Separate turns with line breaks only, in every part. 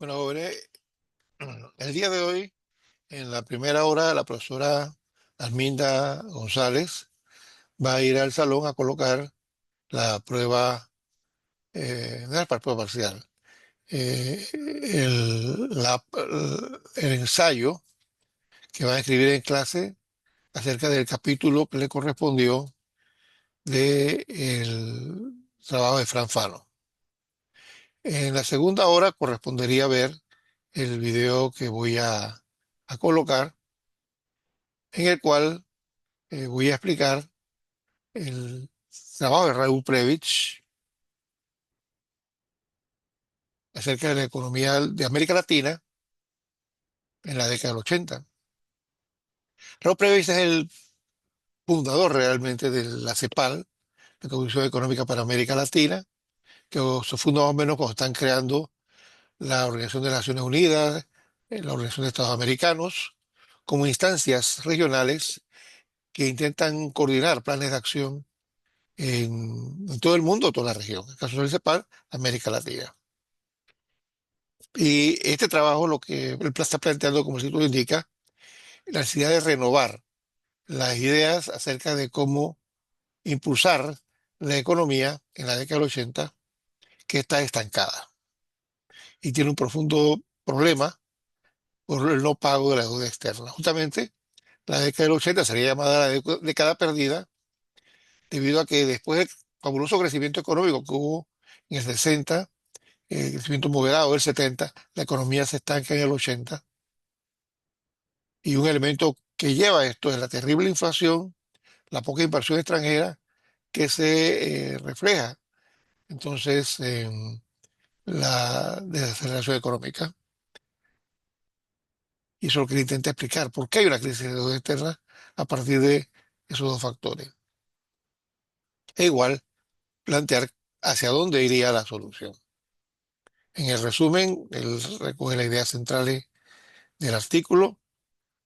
Bueno, jóvenes, el día de hoy, en la primera hora, la profesora Arminda González va a ir al salón a colocar la prueba, no es para prueba parcial, el ensayo que va a escribir en clase acerca del capítulo que le correspondió del trabajo de Fran Fano. En la segunda hora correspondería ver el video que voy a colocar, en el cual voy a explicar el trabajo de Raúl Previch acerca de la economía de América Latina en la década del 80. Raúl Previch es el fundador realmente de la CEPAL, la Comisión Económica para América Latina, que se funda más o menos cuando están creando la Organización de las Naciones Unidas, la Organización de Estados Americanos, como instancias regionales que intentan coordinar planes de acción en todo el mundo, toda la región. En el caso del CEPAL, América Latina. Y este trabajo lo que el plan está planteando, como el título indica, la necesidad de renovar las ideas acerca de cómo impulsar la economía en la década del 80, que está estancada y tiene un profundo problema por el no pago de la deuda externa. Justamente la década del 80 sería llamada la década perdida debido a que después del fabuloso crecimiento económico que hubo en el 60, el crecimiento moderado del 70, la economía se estanca en el 80. Y un elemento que lleva a esto es la terrible inflación, la poca inversión extranjera que se refleja entonces en la desaceleración económica. Y eso es lo que le intenta explicar, por qué hay una crisis de deuda externa a partir de esos dos factores. E igual plantear hacia dónde iría la solución. En el resumen, él recoge las ideas centrales del artículo,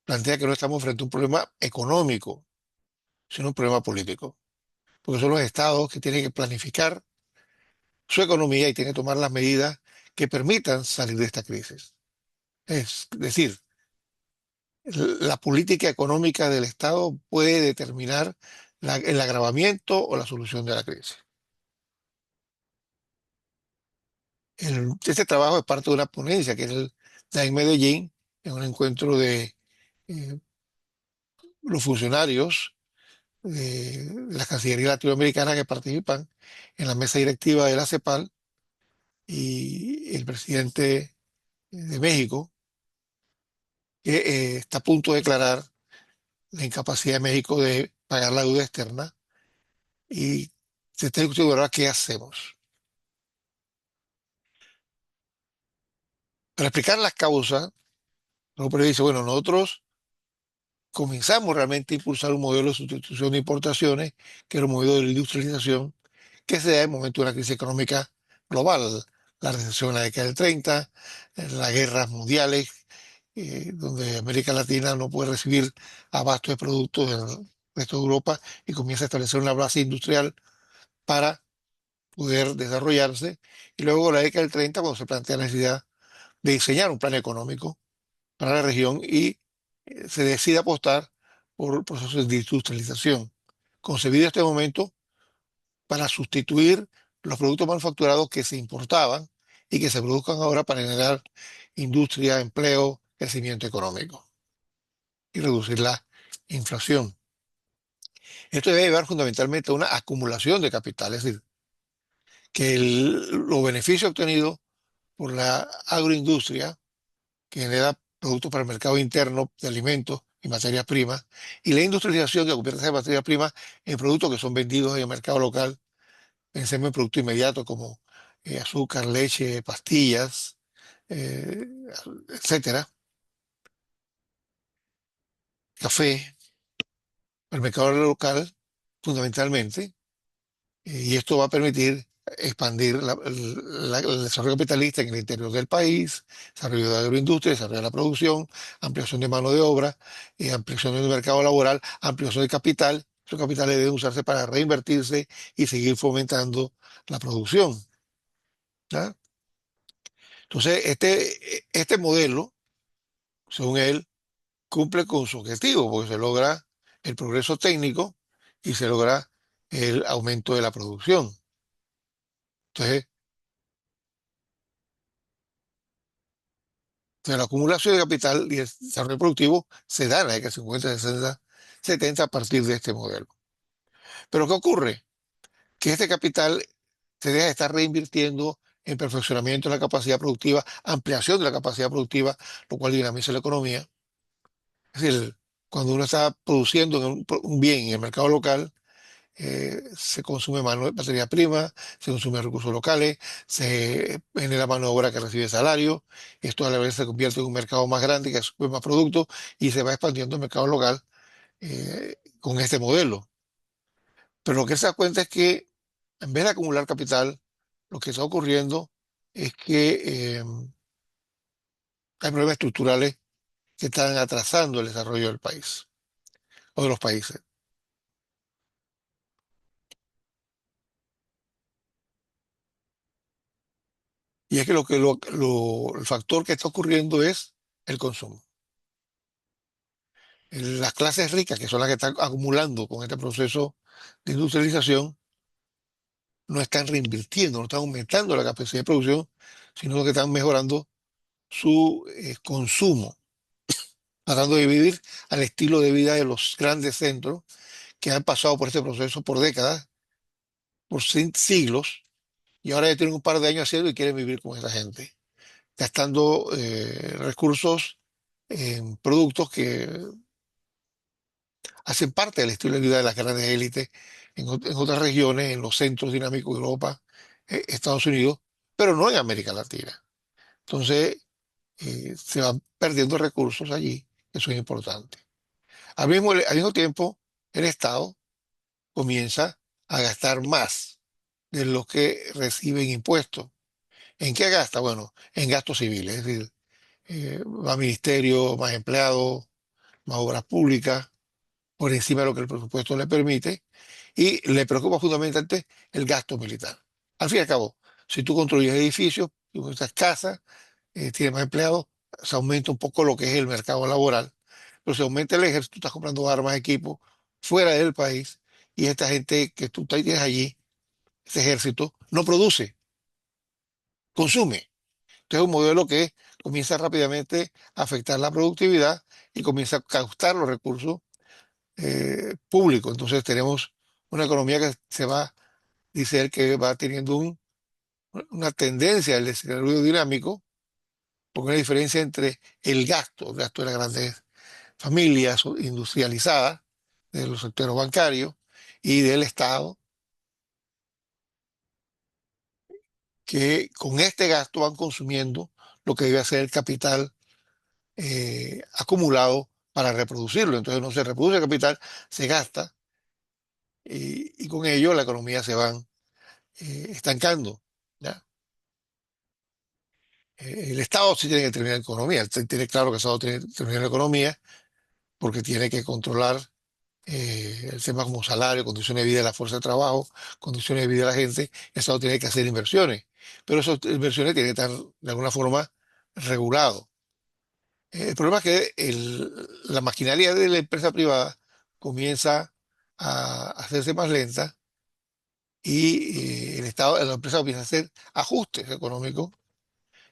plantea que no estamos frente a un problema económico, sino un problema político, porque son los estados que tienen que planificar su economía y tiene que tomar las medidas que permitan salir de esta crisis. Es decir, la política económica del Estado puede determinar el agravamiento o la solución de la crisis. Este trabajo es parte de una ponencia que él da en Medellín, en un encuentro de los funcionarios de la Cancillería Latinoamericana que participan en la mesa directiva de la CEPAL y el presidente de México, que está a punto de declarar la incapacidad de México de pagar la deuda externa y se está discutiendo ahora qué hacemos. Para explicar las causas, López dice, bueno, nosotros comenzamos realmente a impulsar un modelo de sustitución de importaciones, que era un modelo de industrialización, que se da en el momento de una crisis económica global, la recesión en la década del 30, las guerras mundiales, donde América Latina no puede recibir abasto de productos del resto de Europa y comienza a establecer una base industrial para poder desarrollarse. Y luego la década del 30, cuando se plantea la necesidad de diseñar un plan económico para la región y se decide apostar por procesos de industrialización, concebido en este momento para sustituir los productos manufacturados que se importaban y que se produzcan ahora para generar industria, empleo, crecimiento económico y reducir la inflación. Esto debe llevar fundamentalmente a una acumulación de capital, es decir, que los beneficios obtenidos por la agroindustria, que genera productos para el mercado interno de alimentos y materias primas, y la industrialización que convierte esas materias primas en productos que son vendidos en el mercado local. Pensemos en productos inmediatos como azúcar, leche, pastillas, eh, etcétera, café, el mercado local fundamentalmente, y esto va a permitir expandir el desarrollo capitalista en el interior del país, desarrollo de la agroindustria, desarrollo de la producción, ampliación de mano de obra, ampliación del mercado laboral, ampliación del capital. Esos capitales deben usarse para reinvertirse y seguir fomentando la producción. ¿Ya? Entonces, este modelo, según él, cumple con su objetivo, porque se logra el progreso técnico y se logra el aumento de la producción. Entonces, la acumulación de capital y el desarrollo productivo se da en la década de 50, 60, 70 a partir de este modelo. Pero ¿qué ocurre? Que este capital se deja de estar reinvirtiendo en perfeccionamiento de la capacidad productiva, ampliación de la capacidad productiva, lo cual dinamiza la economía. Es decir, cuando uno está produciendo un bien en el mercado local, se consume materia prima, se consume recursos locales, se genera mano de obra que recibe salario, esto a la vez se convierte en un mercado más grande que asume más productos y se va expandiendo el mercado local con este modelo. Pero lo que se da cuenta es que en vez de acumular capital, lo que está ocurriendo es que hay problemas estructurales que están atrasando el desarrollo del país o de los países. Y es que el factor que está ocurriendo es el consumo. Las clases ricas, que son las que están acumulando con este proceso de industrialización, no están reinvirtiendo, no están aumentando la capacidad de producción, sino que están mejorando su consumo, tratando de vivir al estilo de vida de los grandes centros que han pasado por este proceso por décadas, por siglos, y ahora ya tienen un par de años haciendo y quieren vivir con esa gente, gastando recursos en productos que hacen parte del estilo de vida de las grandes élites en otras regiones, en los centros dinámicos de Europa, Estados Unidos, pero no en América Latina. Entonces, se van perdiendo recursos allí, eso es importante. Al mismo tiempo, el Estado comienza a gastar más de lo que reciben impuestos. ¿En qué gasta? Bueno, en gastos civiles, es decir, más ministerio, más empleados, más obras públicas, por encima de lo que el presupuesto le permite, y le preocupa fundamentalmente el gasto militar. Al fin y al cabo, si tú construyes edificios, tú construyes casas, tienes más empleados, se aumenta un poco lo que es el mercado laboral, pero se aumenta el ejército, tú estás comprando armas, equipos fuera del país, y esta gente que tú tienes allí, ese ejército, no produce, consume. Entonces es un modelo que comienza rápidamente a afectar la productividad y comienza a gastar los recursos público. Entonces tenemos una economía que se va, dice él, que va teniendo una tendencia al desarrollo dinámico, porque hay una diferencia entre el gasto de las grandes familias industrializadas, de los sectores bancarios y del Estado, que con este gasto van consumiendo lo que debe ser el capital acumulado para reproducirlo. Entonces no se reproduce el capital, se gasta y con ello la economía se va estancando. ¿Ya? El Estado sí tiene que terminar la economía, tiene claro que el Estado tiene que terminar la economía porque tiene que controlar el tema como salario, condiciones de vida de la fuerza de trabajo, condiciones de vida de la gente. El Estado tiene que hacer inversiones, pero esas inversiones tienen que estar de alguna forma reguladas. El problema es que la maquinaria de la empresa privada comienza a hacerse más lenta y el Estado, la empresa comienza a hacer ajustes económicos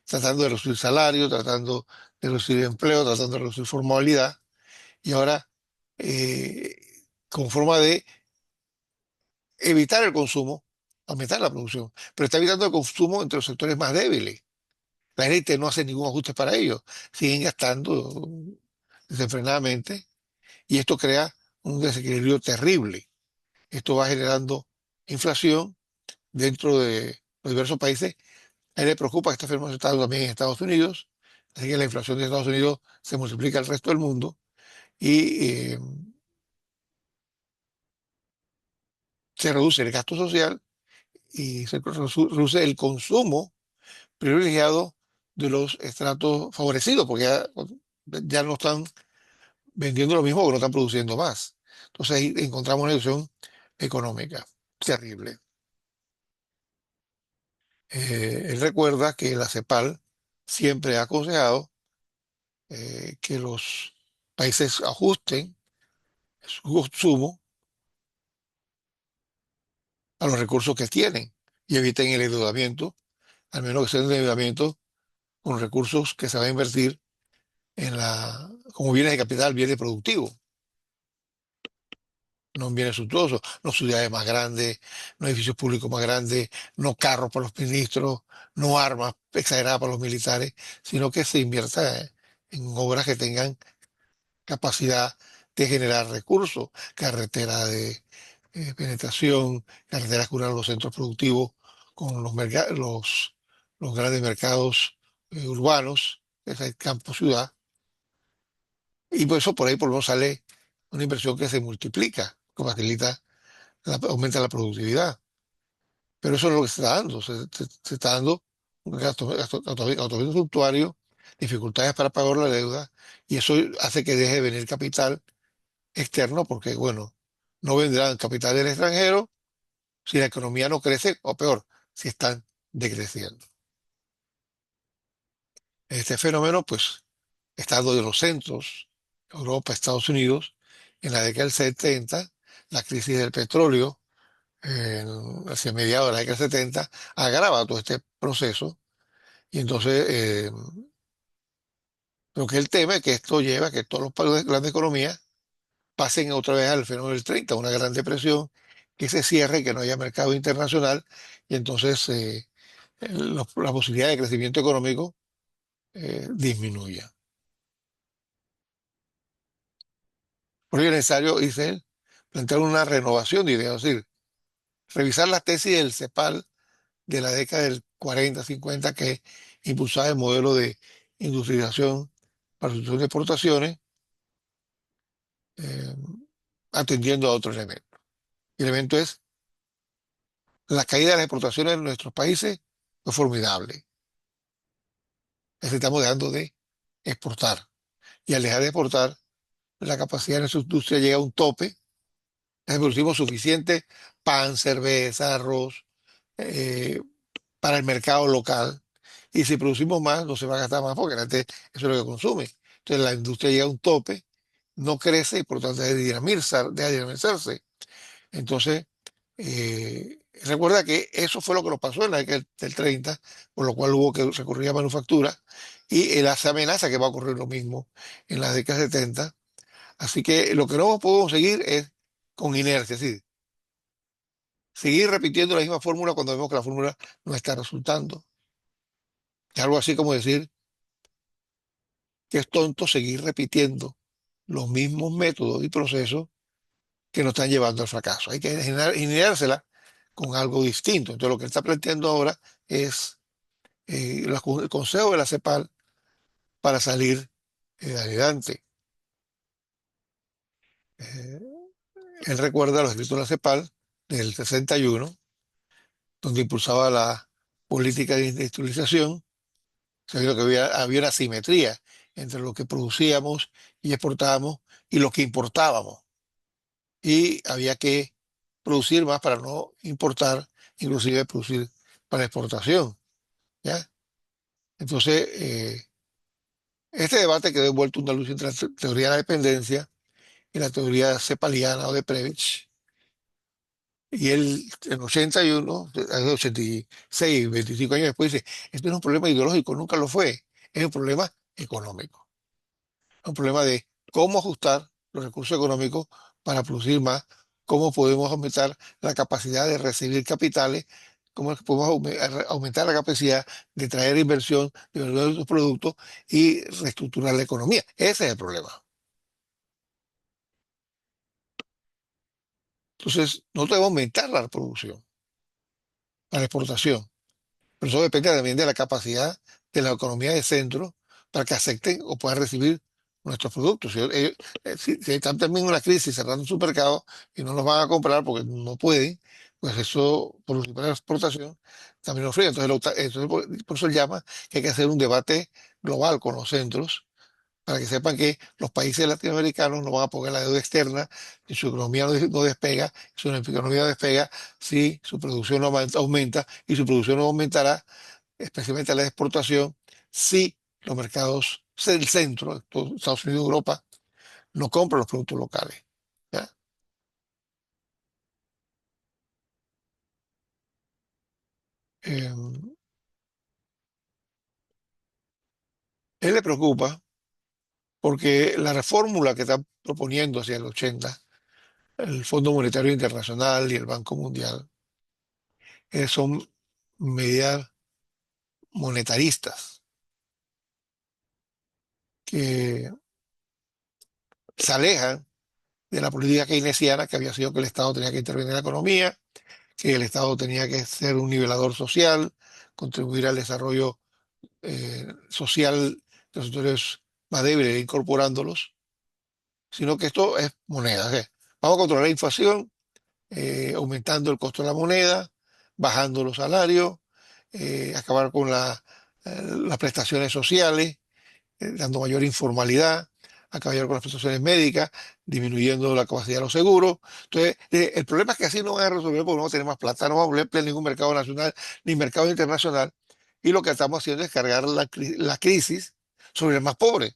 tratando de reducir salario, tratando de reducir empleo, tratando de reducir formalidad, y ahora eh, con forma de evitar el consumo, aumentar la producción, pero está evitando el consumo entre los sectores más débiles. La élite no hace ningún ajuste para ellos, siguen gastando desenfrenadamente y esto crea un desequilibrio terrible. Esto va generando inflación dentro de los diversos países. A él le preocupa que este fenómeno se está dando también en Estados Unidos, así que la inflación de Estados Unidos se multiplica al resto del mundo y se reduce el gasto social y se reduce el consumo privilegiado de los estratos favorecidos, porque ya no están vendiendo lo mismo o no están produciendo más. Entonces ahí encontramos una situación económica terrible. Él recuerda que la CEPAL siempre ha aconsejado que los países ajusten su consumo a los recursos que tienen y eviten el endeudamiento, al menos que sea un endeudamiento con recursos que se va a invertir como bienes de capital, bienes productivos, no en bienes suntuosos, no ciudades más grandes, no edificios públicos más grandes, no carros para los ministros, no armas exageradas para los militares, sino que se invierta en obras que tengan capacidad de generar recursos, carretera de penetración, carreteras que unan los centros productivos con los grandes mercados urbanos, ese es campo-ciudad, y por eso por ahí por lo menos sale una inversión que se multiplica, que facilita, aumenta la productividad. Pero eso no es lo que se está dando, se está dando un gasto suntuario, dificultades para pagar la deuda, y eso hace que deje de venir capital externo, porque, bueno, no vendrán capital del extranjero si la economía no crece, o peor, si están decreciendo. Este fenómeno, pues, está dando de los centros, Europa, Estados Unidos, en la década del 70, la crisis del petróleo, hacia mediados de la década del 70, agrava todo este proceso, y entonces, lo que él teme es que esto lleva a que todos los países de grandes economías pasen otra vez al fenómeno del 30, una gran depresión, que se cierre, que no haya mercado internacional y entonces la posibilidad de crecimiento económico disminuya. Por ello es necesario, dice él, plantear una renovación de ideas, es decir, revisar las tesis del CEPAL de la década del 40, 50, que impulsaba el modelo de industrialización para sustitución de exportaciones, eh, atendiendo a otro elemento. El elemento es la caída de las exportaciones en nuestros países fue formidable. Estamos dejando de exportar. Y al dejar de exportar, la capacidad de nuestra industria llega a un tope. Producimos suficiente pan, cerveza, arroz eh, para el mercado local. Y si producimos más, no se va a gastar más porque la gente eso es lo que consume. Entonces la industria llega a un tope, no crece y por lo tanto deja de dinamizarse. Entonces, recuerda que eso fue lo que nos pasó en la década del 30, por lo cual hubo que recurrir a manufactura y él hace amenaza que va a ocurrir lo mismo en la década 70. Así que lo que no podemos seguir es con inercia, es decir, seguir repitiendo la misma fórmula cuando vemos que la fórmula no está resultando. Es algo así como decir que es tonto seguir repitiendo los mismos métodos y procesos que nos están llevando al fracaso. Hay que generársela con algo distinto. Entonces, lo que él está planteando ahora es el consejo de la CEPAL para salir adelante. Eh, Él recuerda los escritos de la CEPAL del 61, donde impulsaba la política de industrialización. Se vio que había una asimetría entre lo que producíamos y exportábamos y lo que importábamos. Y había que producir más para no importar, inclusive producir para exportación, ¿ya? Entonces, este debate quedó envuelto en una lucha entre la teoría de la dependencia y la teoría cepaliana o de Previch. Y él, en 81, 86, 25 años después, dice, esto no es un problema ideológico, nunca lo fue, es un problema económico. Es un problema de cómo ajustar los recursos económicos para producir más, cómo podemos aumentar la capacidad de recibir capitales, cómo podemos aumentar la capacidad de traer inversión, de vender sus productos y reestructurar la economía. Ese es el problema. Entonces, no debemos aumentar la producción, la exportación. Pero eso depende también de la capacidad de la economía de centro para que acepten o puedan recibir nuestros productos. Si están también en una crisis cerrando su mercado y no los van a comprar porque no pueden, pues eso, por su exportación, también nos fría. Entonces, por eso él llama que hay que hacer un debate global con los centros para que sepan que los países latinoamericanos no van a pagar la deuda externa, y su economía no despega, su economía no despega si su producción no aumenta y su producción no aumentará, especialmente la exportación, si los mercados del centro, todo Estados Unidos y Europa, no compran los productos locales. ¿Ya? Eh, él le preocupa porque la reformula que está proponiendo hacia el 80, el Fondo Monetario Internacional y el Banco Mundial, son medidas monetaristas que se alejan de la política keynesiana que había sido que el Estado tenía que intervenir en la economía, que el Estado tenía que ser un nivelador social, contribuir al desarrollo social de los sectores más débiles, incorporándolos, sino que esto es moneda. O sea, vamos a controlar la inflación, aumentando el costo de la moneda, bajando los salarios, acabar con las prestaciones sociales, dando mayor informalidad, acabar con las prestaciones médicas, disminuyendo la capacidad de los seguros. Entonces, el problema es que así no van a resolver porque no vamos a tener más plata, no vamos a volver a ningún mercado nacional ni mercado internacional. Y lo que estamos haciendo es cargar la crisis sobre el más pobre.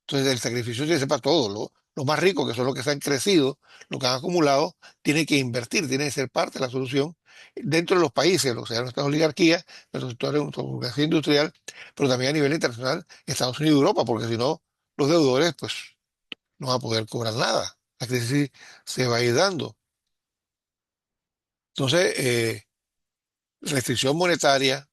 Entonces, el sacrificio tiene que ser para todos. Los más ricos, que son los que se han crecido, los que han acumulado, tienen que invertir, tienen que ser parte de la solución dentro de los países, o sea, nuestras oligarquías, nuestros sectores, nuestra burguesía industrial, pero también a nivel internacional, Estados Unidos y Europa, porque si no, los deudores, pues, no van a poder cobrar nada. La crisis se va a ir dando. Entonces, restricción monetaria,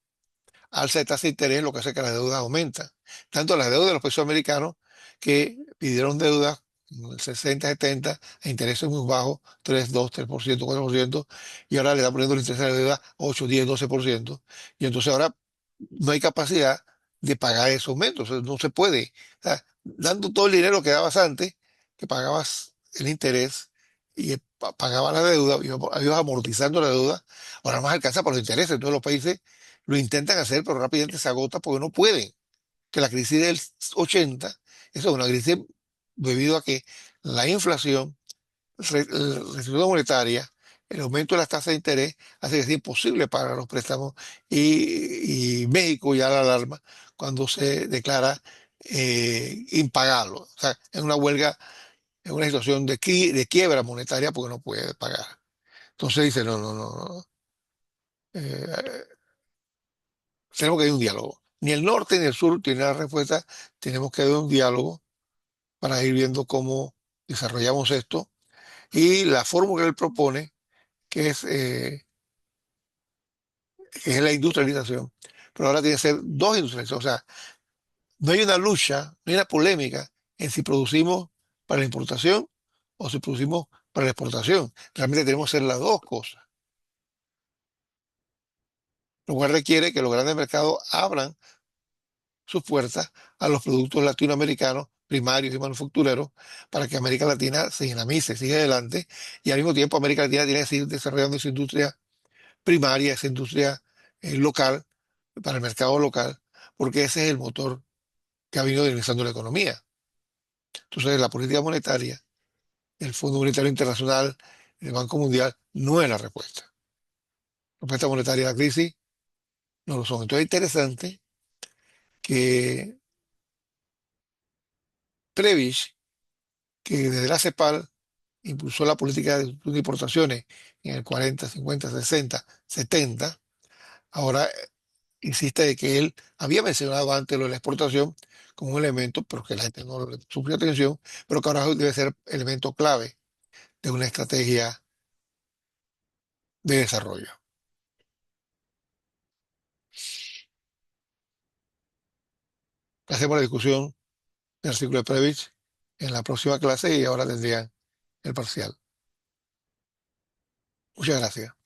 alza de tasa de interés, lo que hace que la deuda aumenta. Tanto la deuda de los países americanos que pidieron deuda en el 60, 70 a intereses muy bajos, 3, 2, 3%, 4%, y ahora le están poniendo el interés de la deuda 8, 10, 12%, y entonces ahora no hay capacidad de pagar esos aumentos, o sea, no se puede. O sea, dando todo el dinero que dabas antes, que pagabas el interés y pagabas la deuda, ibas amortizando la deuda, ahora más alcanza por los intereses. Todos los países lo intentan hacer, pero rápidamente se agota porque no pueden. Que la crisis del 80, eso es una crisis debido a que la inflación, la restricción monetaria, el aumento de las tasas de interés hace que sea imposible pagar los préstamos y México ya la alarma cuando se declara impagable. O sea, en una huelga, en una situación de quiebra monetaria porque no puede pagar. Entonces dice, no, no, no, no. eh, Tenemos que ir a un diálogo. Ni el norte ni el sur tienen la respuesta. Tenemos que ir a un diálogo para ir viendo cómo desarrollamos esto. Y la fórmula que él propone, que es la industrialización, pero ahora tiene que ser dos industrializaciones. O sea, no hay una lucha, no hay una polémica en si producimos para la importación o si producimos para la exportación. Realmente tenemos que hacer las dos cosas, lo cual requiere que los grandes mercados abran sus puertas a los productos latinoamericanos primarios y manufactureros para que América Latina se dinamice, siga adelante y al mismo tiempo América Latina tiene que seguir desarrollando esa industria primaria, esa industria local para el mercado local, porque ese es el motor que ha venido dinamizando la economía. Entonces, la política monetaria, el Fondo Monetario Internacional, el Banco Mundial, no es la respuesta. La respuesta monetaria a la crisis no lo son. Entonces, es interesante que Previs, que desde la CEPAL impulsó la política de importaciones en el 40, 50, 60, 70, ahora insiste de que él había mencionado antes lo de la exportación como un elemento, pero que la gente no le supo atención, pero que ahora debe ser elemento clave de una estrategia de desarrollo. Hacemos la discusión del artículo de Previch en la próxima clase y ahora tendrían el parcial. Muchas gracias.